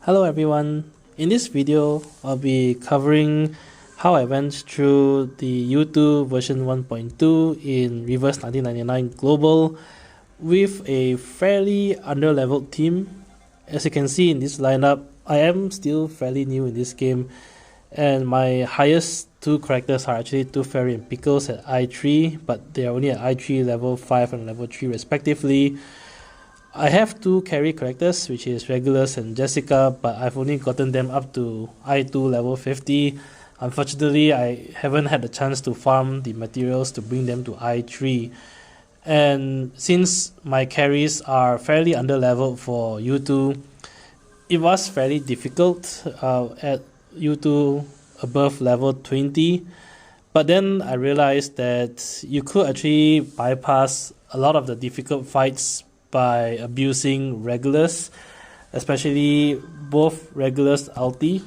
Hello everyone, in this video I'll be covering how I went through the UTTU version 1.2 in Reverse 1999 Global with a fairly under-leveled team. As you can see in this lineup, I am still fairly new in this game and my highest two characters are actually Tooth Fairy and Pickles at I3, but they are only at I3 level 5 and level 3 respectively. I have two carry characters, which is Regulus and Jessica, but I've only gotten them up to I2 level 50. Unfortunately, I haven't had the chance to farm the materials to bring them to I3. And since my carries are fairly under-leveled for UTTU, it was fairly difficult at UTTU above level 20. But then I realized that you could actually bypass a lot of the difficult fights by abusing Regulus, especially both Regulus ulti,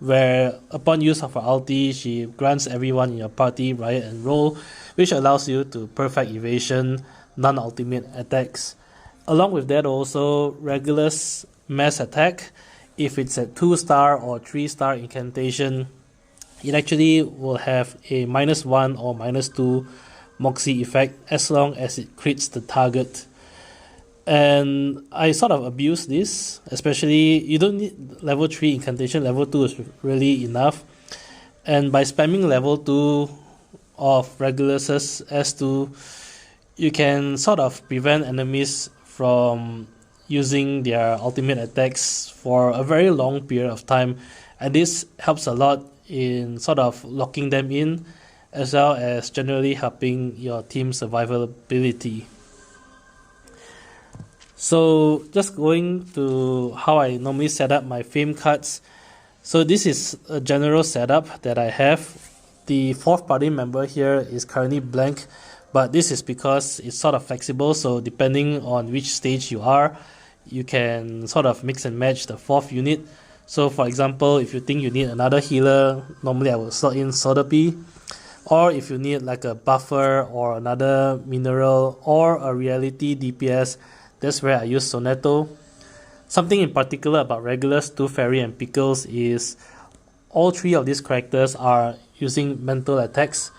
where upon use of her ulti, she grants everyone in your party Riot and Roll, which allows you to perfect evasion, non-ultimate attacks. Along with that also, Regulus mass attack, if it's a 2-star or 3-star incantation, it actually will have a -1 or -2 moxie effect as long as it crits the target. And I sort of abuse this, especially you don't need level 3 incantation, level 2 is really enough. And by spamming level 2 of Regulus's S2, you can sort of prevent enemies from using their ultimate attacks for a very long period of time, and this helps a lot in sort of locking them in, as well as generally helping your team's survivability. So just going to how I normally set up my fame cards. So this is a general setup that I have. The fourth party member here is currently blank, but this is because it's sort of flexible, so depending on which stage you are, you can sort of mix and match the fourth unit. So for example, if you think you need another healer, normally I will slot in Sotheby. Or if you need like a buffer or another mineral or a reality DPS, that's where I use Soneto. Something in particular about Regulus, Tooth Fairy and Pickles is all three of these characters are using mental attacks,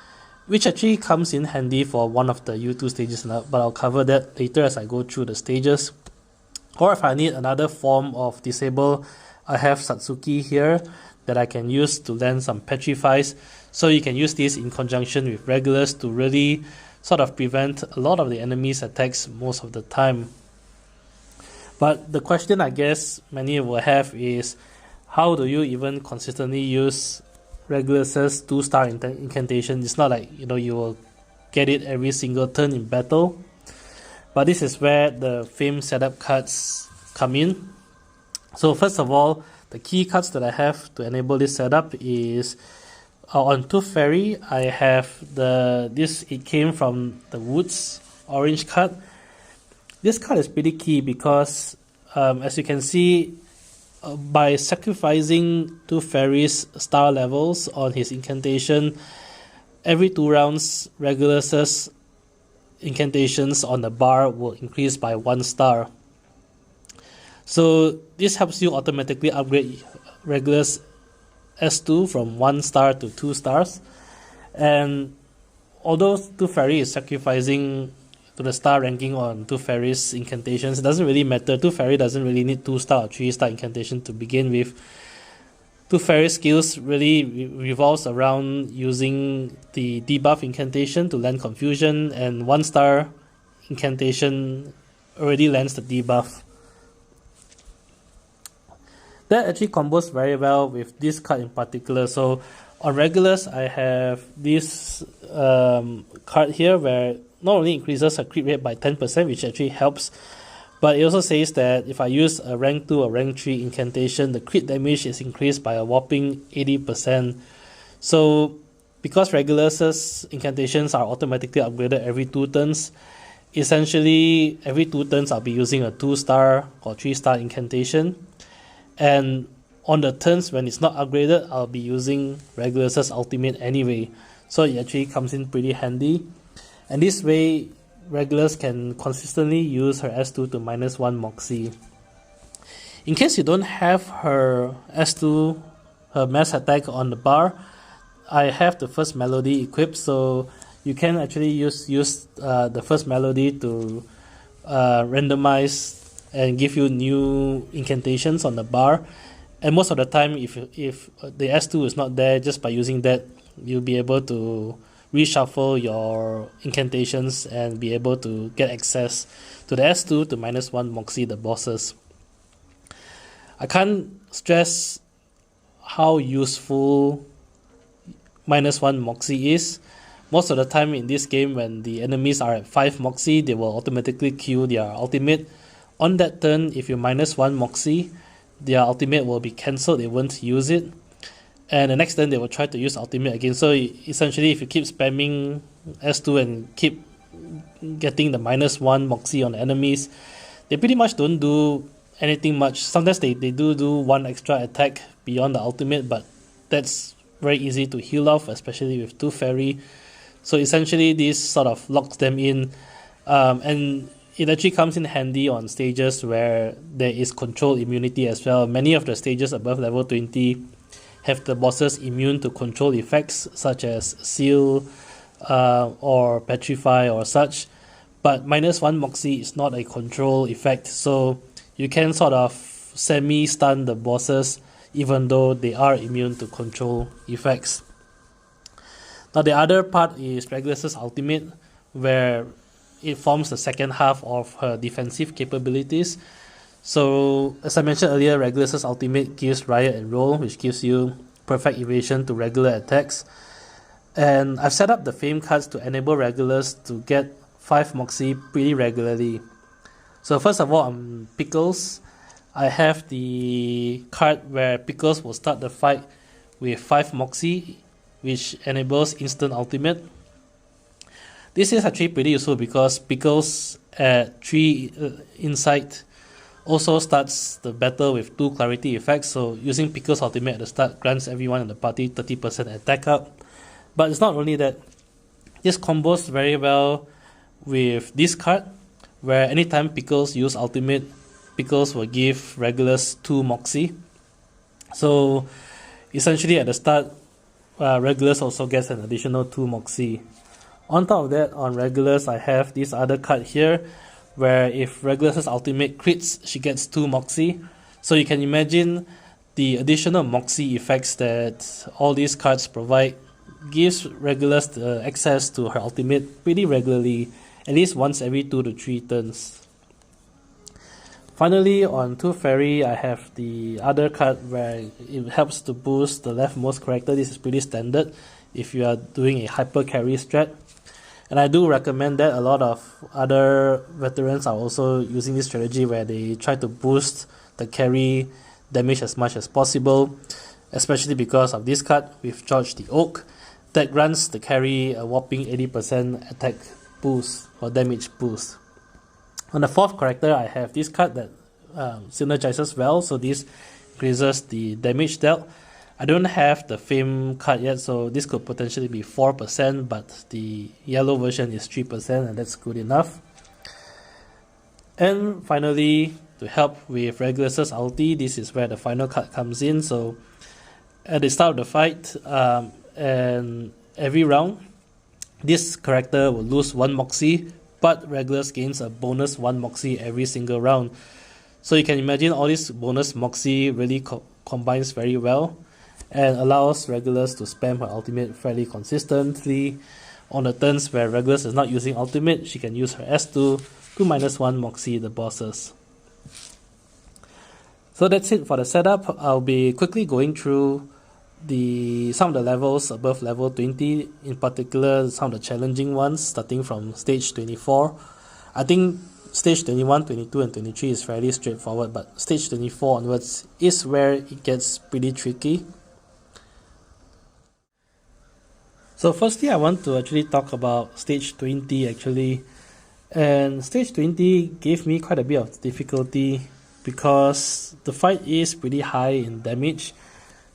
which actually comes in handy for one of the UTTU stages, but I'll cover that later as I go through the stages. Or if I need another form of disable, I have Satsuki here that I can use to land some petrifies. So you can use this in conjunction with Regulus to really sort of prevent a lot of the enemy's attacks most of the time. But the question I guess many will have is, how do you even consistently use Regulus's 2-star incantation? It's not like you will get it every single turn in battle. But this is where the fame setup cards come in. So first of all, the key cards that I have to enable this setup is on Tooth Fairy. I have it came from the Woods orange card. This card is pretty key because as you can see, by sacrificing Tooth Fairy's star levels on his incantation, every 2 rounds Regulus's incantations on the bar will increase by 1 star. So this helps you automatically upgrade Regulus S2 from 1 star to 2 stars. And although Tooth Fairy is sacrificing to the star ranking on Tooth Fairy's incantations, it doesn't really matter. Tooth Fairy doesn't really need 2-star or 3-star incantation to begin with. Tooth Fairy's skills really revolves around using the debuff incantation to land confusion, and 1-star incantation already lands the debuff. That actually combos very well with this card in particular. So on Regulus, I have this card here where not only increases her crit rate by 10%, which actually helps, but it also says that if I use a rank 2 or rank 3 incantation, the crit damage is increased by a whopping 80%. So because Regulus's incantations are automatically upgraded every 2 turns, essentially every 2 turns I'll be using a 2-star or 3-star incantation. And on the turns when it's not upgraded, I'll be using Regulus's ultimate anyway. So it actually comes in pretty handy. And this way, Regulus can consistently use her S2 to -1 moxie. In case you don't have her S2, her mass attack on the bar, I have the first melody equipped, so you can actually use the first melody to randomize and give you new incantations on the bar. And most of the time, if the S2 is not there, just by using that, you'll be able to reshuffle your incantations and be able to get access to the S2 to -1 moxie the bosses. I can't stress how useful -1 moxie is. Most of the time in this game, when the enemies are at 5 moxie, they will automatically queue their ultimate. On that turn, if you -1 moxie, their ultimate will be cancelled, they won't use it. And the next turn they will try to use ultimate again. So essentially, if you keep spamming S2 and keep getting the -1 moxie on the enemies, they pretty much don't do anything much. Sometimes they do one extra attack beyond the ultimate, but that's very easy to heal off, especially with 2 fairy. So essentially this sort of locks them in, and it actually comes in handy on stages where there is control immunity as well. Many of the stages above level 20 have the bosses immune to control effects such as seal or petrify or such, but -1 moxie is not a control effect, so you can sort of semi-stun the bosses even though they are immune to control effects. Now the other part is Regulus' ultimate, where it forms the second half of her defensive capabilities. So as I mentioned earlier, Regulus' ultimate gives Riot and Roll, which gives you perfect evasion to regular attacks. And I've set up the fame cards to enable Regulus to get 5 moxie pretty regularly. So first of all, on Pickles, I have the card where Pickles will start the fight with 5 moxie, which enables instant ultimate. This is actually pretty useful because Pickles at 3 insight also starts the battle with 2 clarity effects, so using Pickles ultimate at the start grants everyone in the party 30% attack up. But it's not only that, this combos very well with this card, where anytime Pickles use ultimate, Pickles will give Regulus 2 moxie. So essentially at the start, Regulus also gets an additional 2 moxie. On top of that, on Regulus, I have this other card here, where if Regulus' ultimate crits, she gets 2 moxie. So you can imagine the additional moxie effects that all these cards provide gives Regulus the access to her ultimate pretty regularly, at least once every 2 to 3 turns. Finally, on 2 fairy, I have the other card where it helps to boost the leftmost character. This is pretty standard if you are doing a hyper carry strat. And I do recommend that. A lot of other veterans are also using this strategy where they try to boost the carry damage as much as possible, especially because of this card with George the Oak that grants the carry a whopping 80% attack boost or damage boost. On the 4th character, I have this card that synergizes well, so this increases the damage dealt. I don't have the fame card yet, so this could potentially be 4%, but the yellow version is 3%, and that's good enough. And finally, to help with Regulus' ulti, this is where the final card comes in. So at the start of the fight, and every round, this character will lose 1 moxie, but Regulus gains a bonus 1 moxie every single round. So you can imagine all this bonus moxie really combines very well and allows Regulus to spam her ultimate fairly consistently. On the turns where Regulus is not using ultimate, she can use her S2 to -1 moxie the bosses. So that's it for the setup. I'll be quickly going through some of the levels above level 20, in particular some of the challenging ones starting from stage 24. I think stage 21, 22 and 23 is fairly straightforward, but stage 24 onwards is where it gets pretty tricky. So firstly, I want to actually talk about stage 20 actually. And stage 20 gave me quite a bit of difficulty because the fight is pretty high in damage.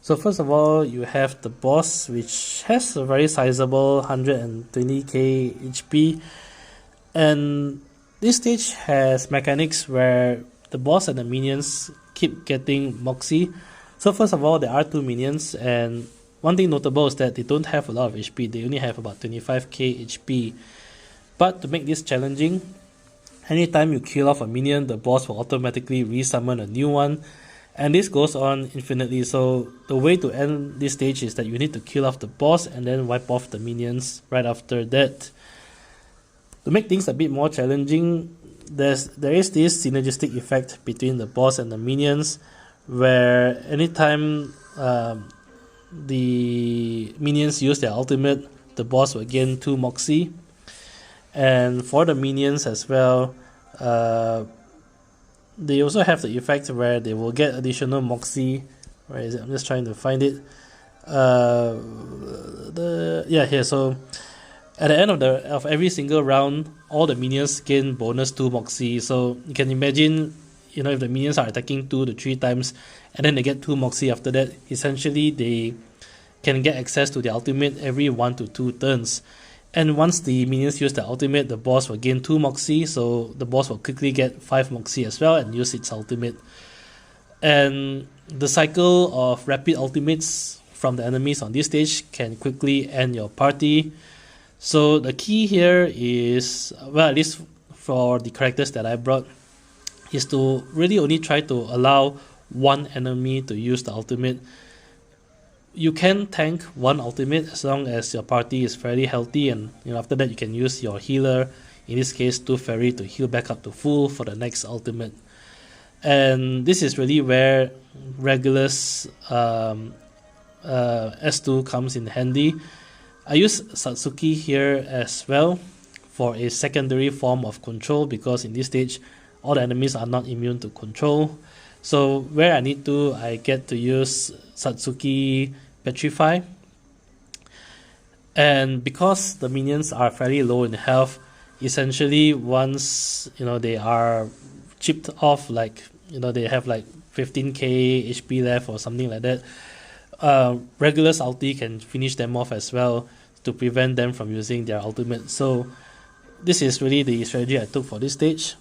So first of all, you have the boss, which has a very sizable 120k HP, and this stage has mechanics where the boss and the minions keep getting moxie. So first of all, there are 2 minions, and one thing notable is that they don't have a lot of HP. They only have about 25k HP. But to make this challenging, anytime you kill off a minion, the boss will automatically resummon a new one, and this goes on infinitely. So the way to end this stage is that you need to kill off the boss and then wipe off the minions right after that. To make things a bit more challenging, there is this synergistic effect between the boss and the minions, where anytime the minions use their ultimate, the boss will gain 2 moxie. And for the minions as well, they also have the effect where they will get additional moxie. Where is it? I'm just trying to find it. Here. So at the end of every single round, all the minions gain bonus 2 moxie. So you can imagine, if the minions are attacking 2 to 3 times, and then they get 2 moxie after that, essentially they can get access to the ultimate every 1 to 2 turns. And once the minions use the ultimate, the boss will gain 2 moxie, so the boss will quickly get 5 moxie as well and use its ultimate. And the cycle of rapid ultimates from the enemies on this stage can quickly end your party. So the key here is, well, at least for the characters that I brought, is to really only try to allow one enemy to use the ultimate. You can tank one ultimate as long as your party is fairly healthy, and after that you can use your healer, in this case 2 fairy, to heal back up to full for the next ultimate. And this is really where Regulus S2 comes in handy. I use Satsuki here as well for a secondary form of control, because in this stage all the enemies are not immune to control. So where I need to, I get to use Satsuki Petrify. And because the minions are fairly low in health, essentially once they are chipped off, like they have like 15k HP left or something like that, Regulus ulti can finish them off as well to prevent them from using their ultimate. So this is really the strategy I took for this stage.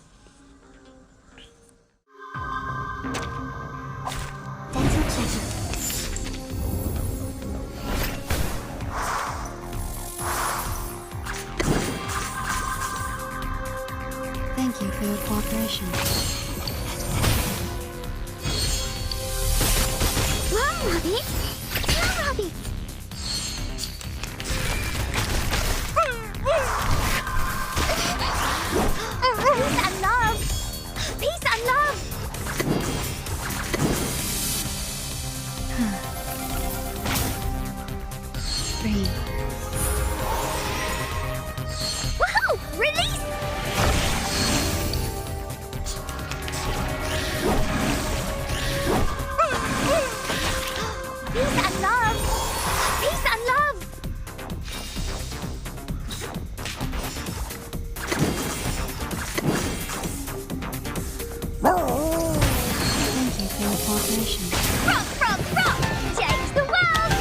Thank you for your cooperation. Wow, Robbie! Come, Robbie! Peace and love! Peace and love! Breathe. Woohoo! Release! Peace and love! Peace and love! Thank you for your cooperation. Frog, frog, frog! Change the world!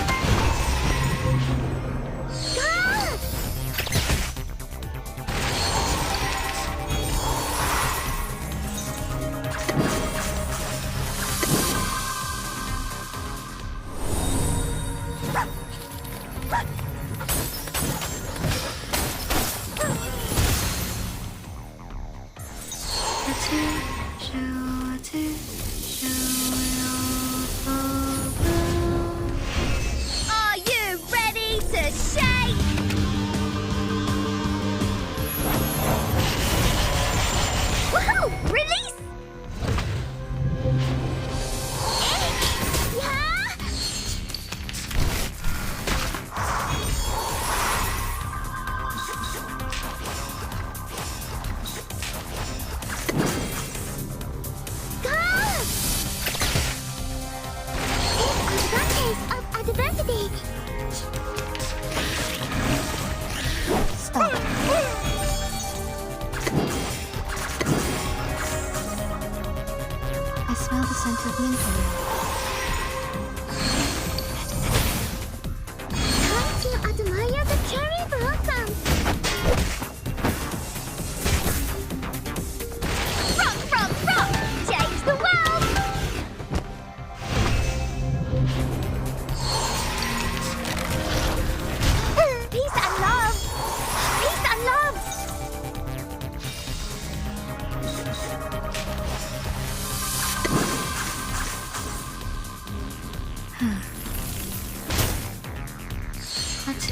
Light!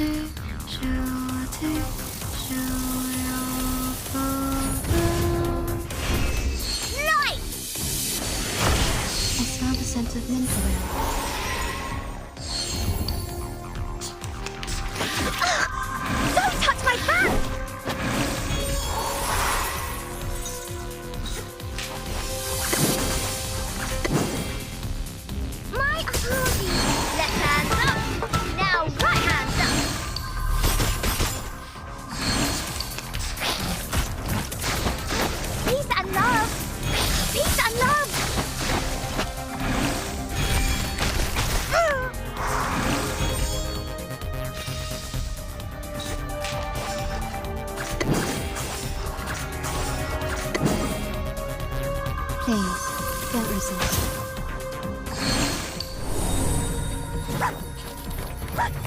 I smell the scent of mint oil. Don't touch my back! My apologies. Left hand up. Now right hand up. Peace and love. Peace and love. Please, don't resist. Love it. Love it.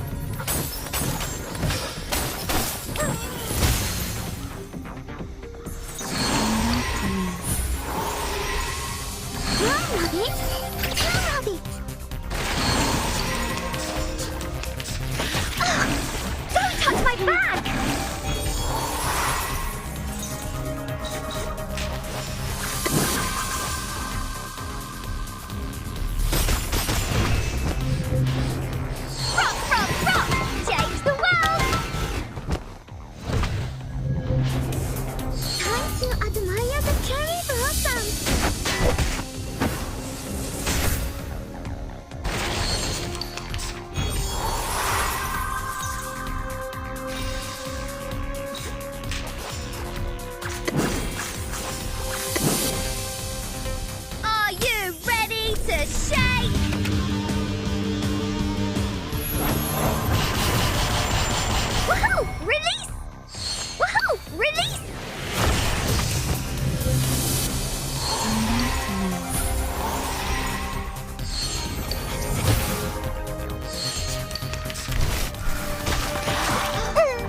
Don't touch my bag! Rock, rock, rock! Change the world! Time to admire the cherry blossoms! Are you ready to shake? Woohoo! Release! Woohoo! Release!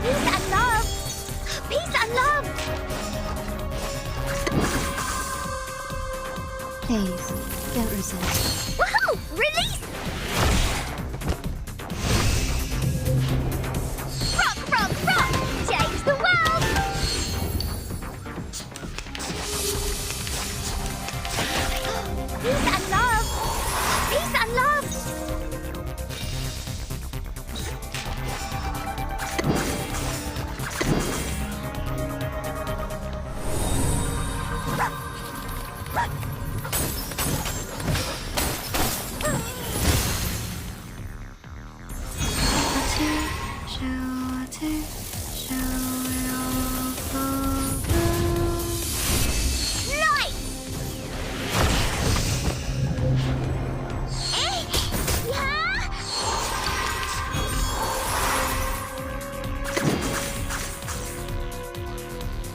Peace and love! Peace and love! Please, don't resist. Woohoo! Release! Rock, rock, rock! Change the world! Peace and love! Peace and love! Light! Yeah!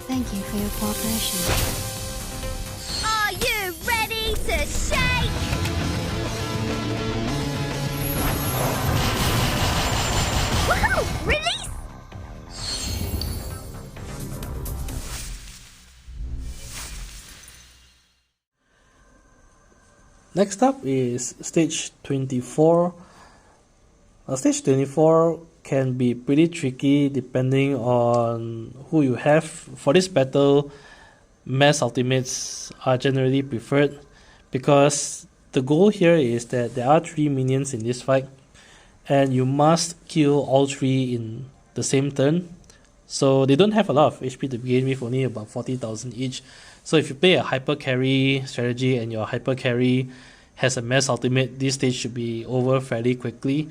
Thank you for your cooperation. Are you ready to shake? Woohoo! Release! Next up is stage 24. Stage 24 can be pretty tricky depending on who you have. For this battle, mass ultimates are generally preferred because the goal here is that there are 3 minions in this fight and you must kill all 3 in the same turn. So they don't have a lot of HP to begin with, only about 40,000 each. So if you play a hyper carry strategy and your hyper carry has a mass ultimate, this stage should be over fairly quickly.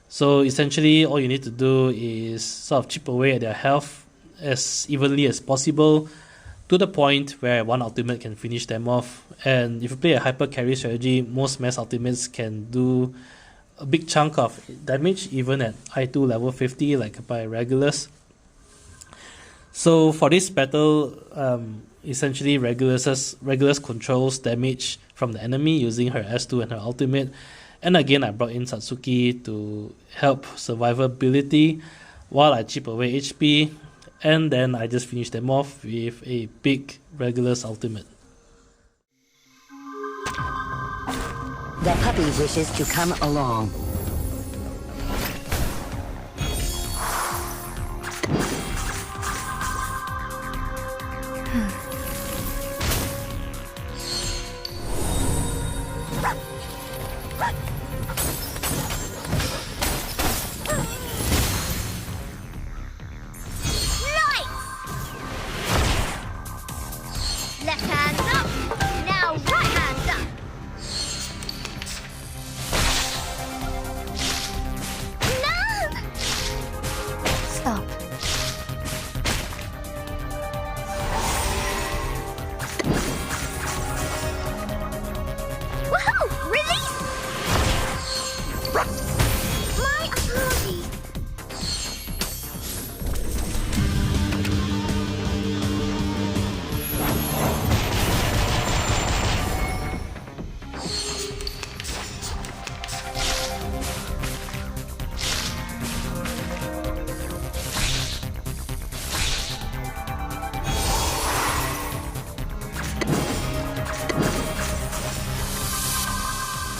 So essentially all you need to do is sort of chip away at their health as evenly as possible to the point where one ultimate can finish them off. And if you play a hyper carry strategy, most mass ultimates can do a big chunk of damage even at I2 level 50 like by Regulus. So for this battle, essentially Regulus controls damage from the enemy using her S2 and her ultimate. And again, I brought in Satsuki to help survivability while I chip away HP, and then I just finish them off with a big Regulus ultimate. The puppy wishes to come along. Stop. Woohoo! Release! My apologies.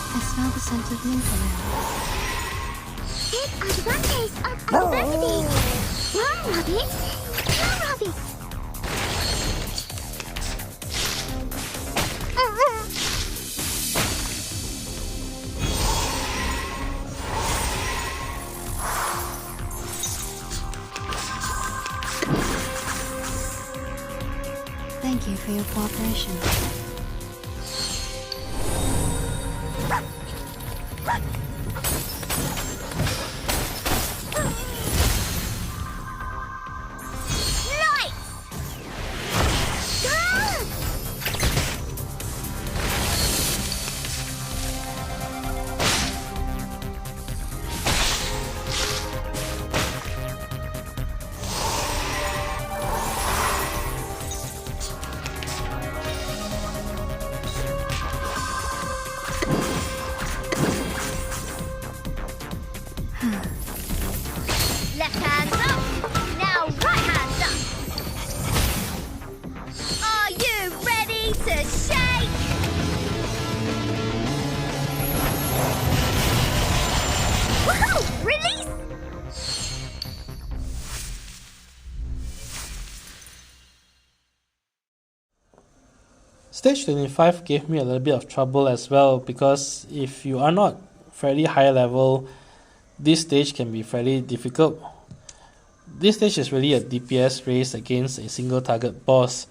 I smell the scent of mint around. Take advantage of adversity. Run, rabbit. Run, rabbit. Thank you for your cooperation. Light! Ah! Left hand up. Now right hand up. Are you ready to shake? Woohoo! Release! Stage 25 gave me a little bit of trouble as well, because if you are not fairly high level, this stage can be fairly difficult. This stage is really a DPS race against a single target boss.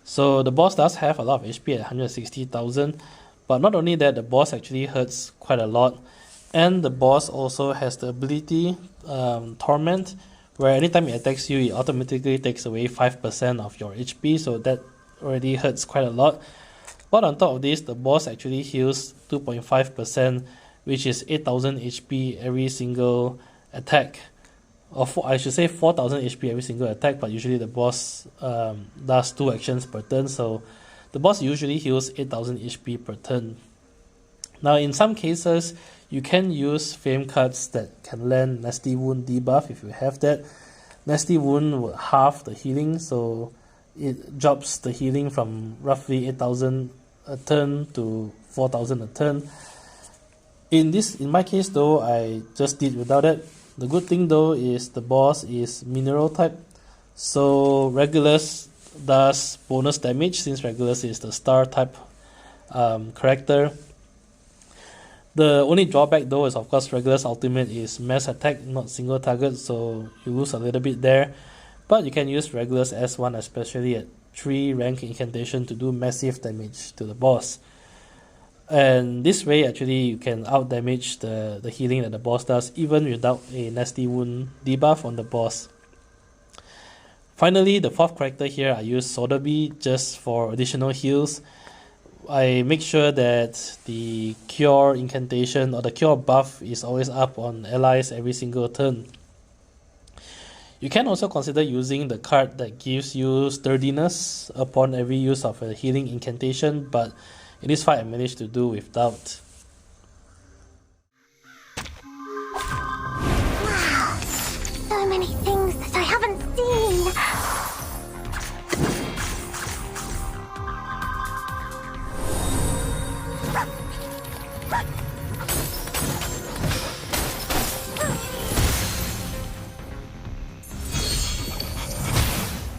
So the boss does have a lot of HP at 160,000, but not only that, the boss actually hurts quite a lot, and the boss also has the ability Torment, where anytime it attacks you, it automatically takes away 5% of your HP, so that already hurts quite a lot. But on top of this, the boss actually heals 2.5%, which is 8,000 HP every single attack. Or I should say 4,000 HP every single attack, but usually the boss does 2 actions per turn, so the boss usually heals 8,000 HP per turn. Now in some cases, you can use fame cards that can land Nasty Wound debuff if you have that. Nasty Wound will halve the healing, so it drops the healing from roughly 8,000 a turn to 4,000 a turn. In my case though, I just did without it. The good thing though is the boss is mineral type, so Regulus does bonus damage since Regulus is the star type character. The only drawback though is of course Regulus ultimate is mass attack, not single target, so you lose a little bit there. But you can use Regulus S1 especially at 3 rank incantation to do massive damage to the boss. And this way actually you can out damage the healing that the boss does even without a Nasty Wound debuff on the boss. Finally, the 4th character here, I use Sotheby just for additional heals. I make sure that the cure incantation or the cure buff is always up on allies every single turn. You can also consider using the card that gives you sturdiness upon every use of a healing incantation, but in this fight I managed to do without. Wow, so many things that I haven't seen.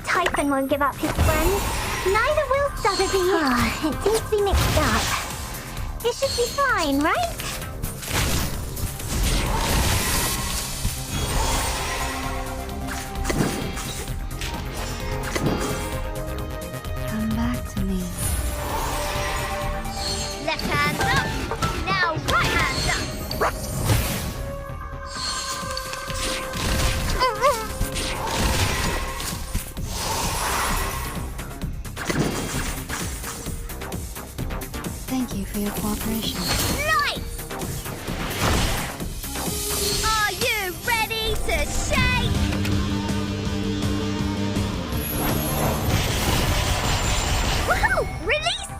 Typhon won't give up his friend. Neither will Sotheby. It seems to be mixed up. It should be fine, right? Come back to me. Left hand up. Now right hand up. your cooperation. Light! Are you ready to shake? Woohoo! Release!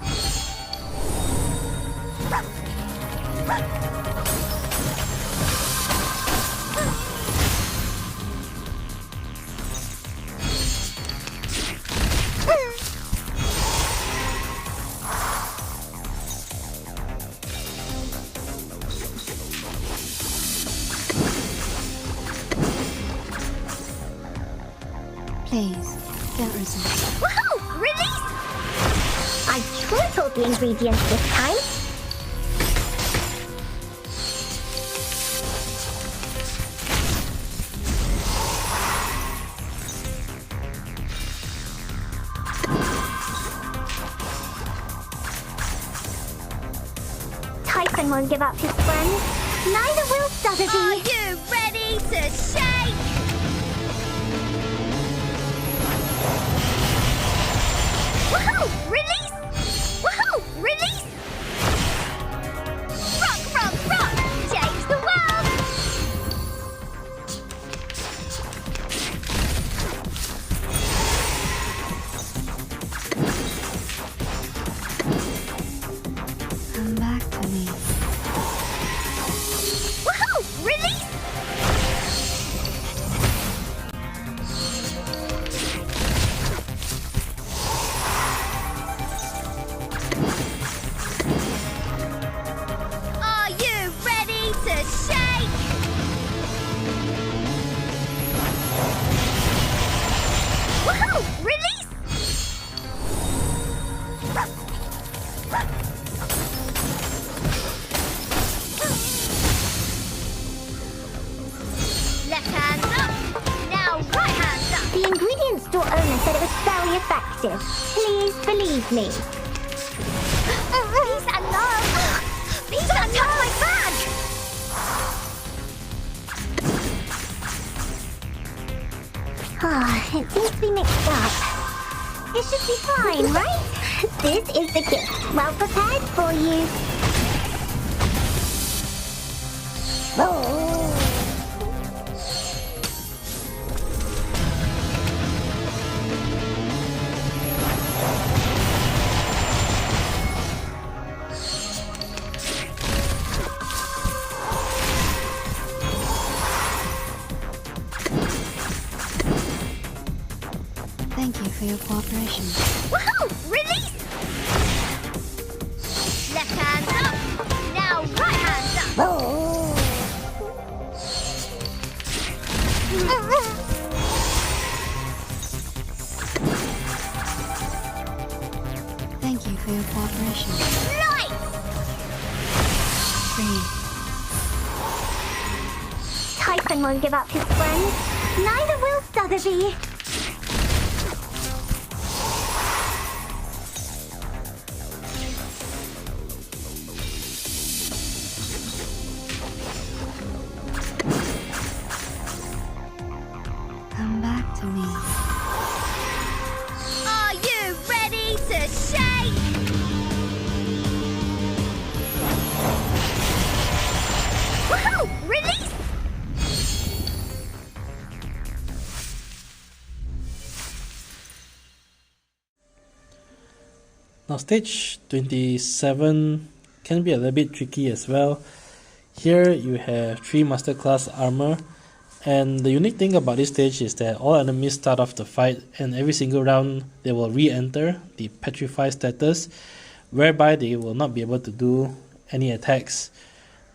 Please, don't resist. Woohoo! Release! I tripled the ingredients this time. Typhon won't give up his friend. Neither will Sotheby. Are you ready to shake? Woohoo! Release! Woohoo! Release! Rock, rock, rock! Change the world! Come back to me. Woohoo! Release! Are you ready to shake? Woohoo! Release! Left hand up. Now right hand up. The ingredient store owner said it was very effective. Please believe me. Peace and love. Peace and love. My bag. Ah, it seems to be mixed up. It should be fine, right? This is the gift. Well prepared for you. Oh. Thank you for your cooperation. Woohoo! Release! Left hand up. Now right hand up. Oh. Thank you for your cooperation. Light! Breathe. Typhon won't give up his friend. Neither will Sotheby. Come back to me. Are you ready to shake? Woohoo! Release! Now stage 27 can be a little bit tricky as well. Here you have 3 masterclass armor, and the unique thing about this stage is that all enemies start off the fight and every single round they will re-enter the petrify status, whereby they will not be able to do any attacks.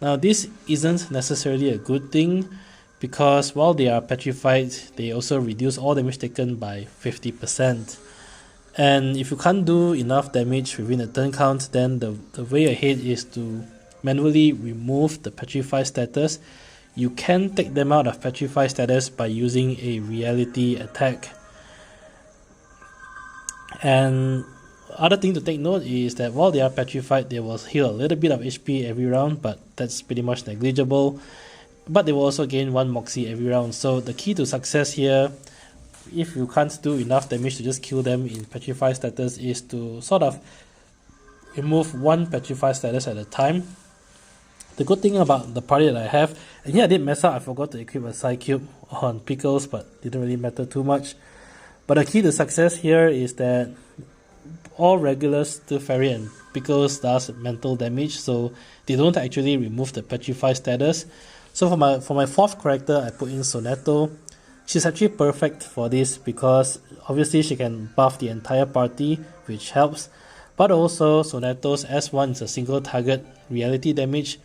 Now this isn't necessarily a good thing, because while they are petrified they also reduce all damage taken by 50%. And if you can't do enough damage within a turn count, then the way ahead is to manually remove the petrify status. You can take them out of petrify status by using a reality attack. And other thing to take note is that while they are petrified, they will heal a little bit of HP every round, but that's pretty much negligible. But they will also gain 1 moxie every round. So the key to success here, if you can't do enough damage to just kill them in petrify status, is to sort of remove one petrified status at a time. The good thing about the party that I have, and here I did mess up, I forgot to equip a Psy Cube on Pickles, but didn't really matter too much. But the key to success here is that all Regulus, Fairy and Pickles does mental damage, so they don't actually remove the petrified status. So for my fourth character, I put in Sonetto. She's actually perfect for this because obviously she can buff the entire party, which helps. But also Sonetto's S1 is a single target reality damage,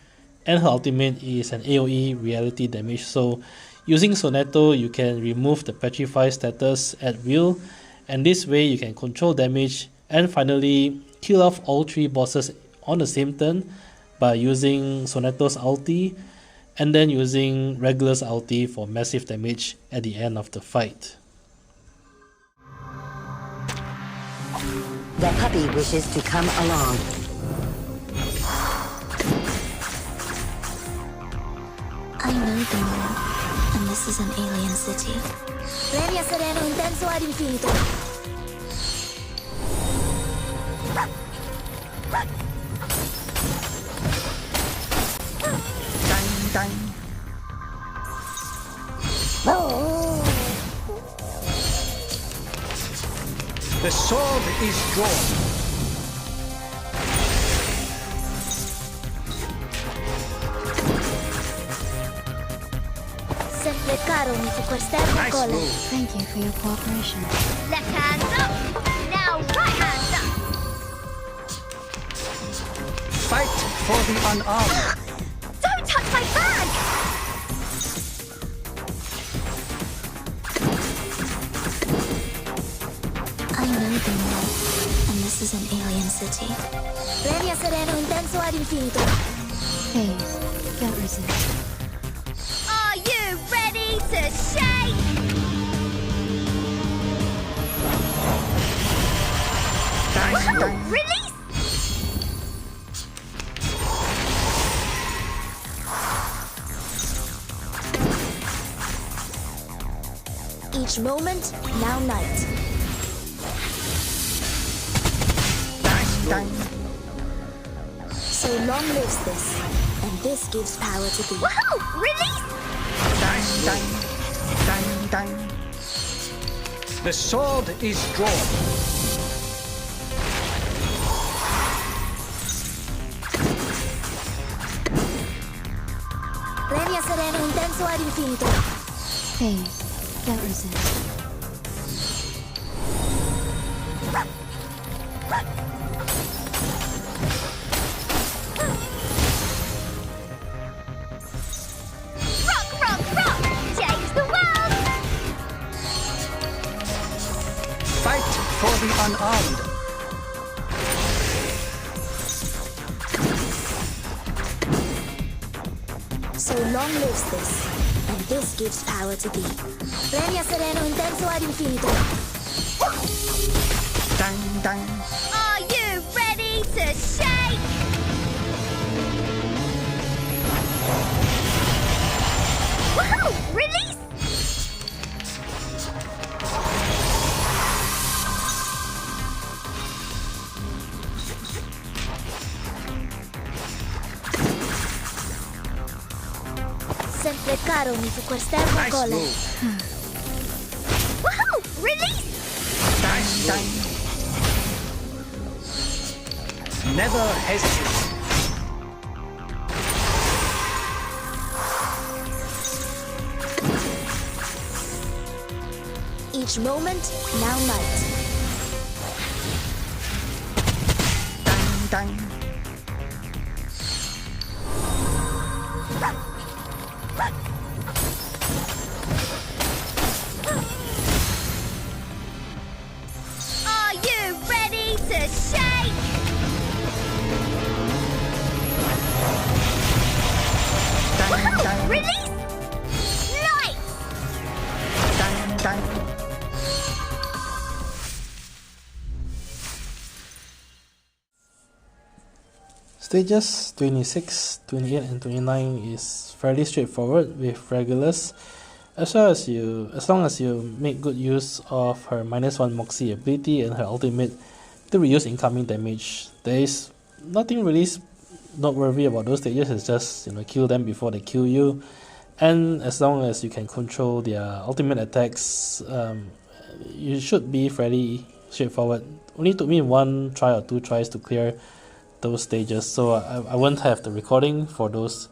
and her ultimate is an AoE reality damage. So using Sonetto, you can remove the petrified status at will, and this way you can control damage and finally kill off all 3 bosses on the same turn by using Sonetto's ulti and then using Regulus ulti for massive damage at the end of the fight. The puppy wishes to come along. I know the moon, and this is an alien city. Premia sereno intenso ad infinito. The sword is drawn. Sempre caro mi fu quest'erba Nice cola. move. Thank you for your cooperation. Left hand up. Now right hand up. Fight for the unarmed. Don't touch my bag! I know the moon, and this is an alien city. Premia sereno intenso ad infinito. Phase. Don't resist. Are you ready to shake? Woohoo! Release! Each moment, now night. So long lives this, and this gives power to thee. Woohoo! Release! The sword is drawn. Premia sereno intenso ad infinito. Phase. Don't resist. Rock, rock, rock! Change the world! Fight for the unarmed. So long lives this, and this gives power to thee. Premia sereno intenso ad infinito. Are you ready to shake? Woohoo! Release! Sempre caro mi fu quest'erba Nice cola. move. Woohoo! Release! Never hesitate. Each moment, now night. Are you ready to shake? Woohoo! Release! Light! Stages 26, 28 and 29 is fairly straightforward with Regulus, as long as you make good use of her -1 moxie ability and her ultimate to reduce incoming damage. There is nothing really noteworthy about those stages. It's just, kill them before they kill you, and as long as you can control their ultimate attacks, you should be fairly straightforward. Only took me 1 try or 2 tries to clear those stages, so I won't have the recording for those.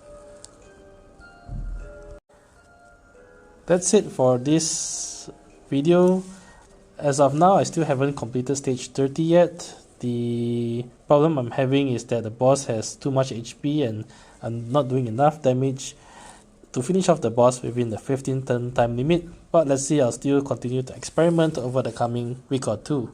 That's it for this video. As of now, I still haven't completed stage 30 yet. The problem I'm having is that the boss has too much HP and I'm not doing enough damage to finish off the boss within the 15 turn time limit. But let's see, I'll still continue to experiment over the coming week or two.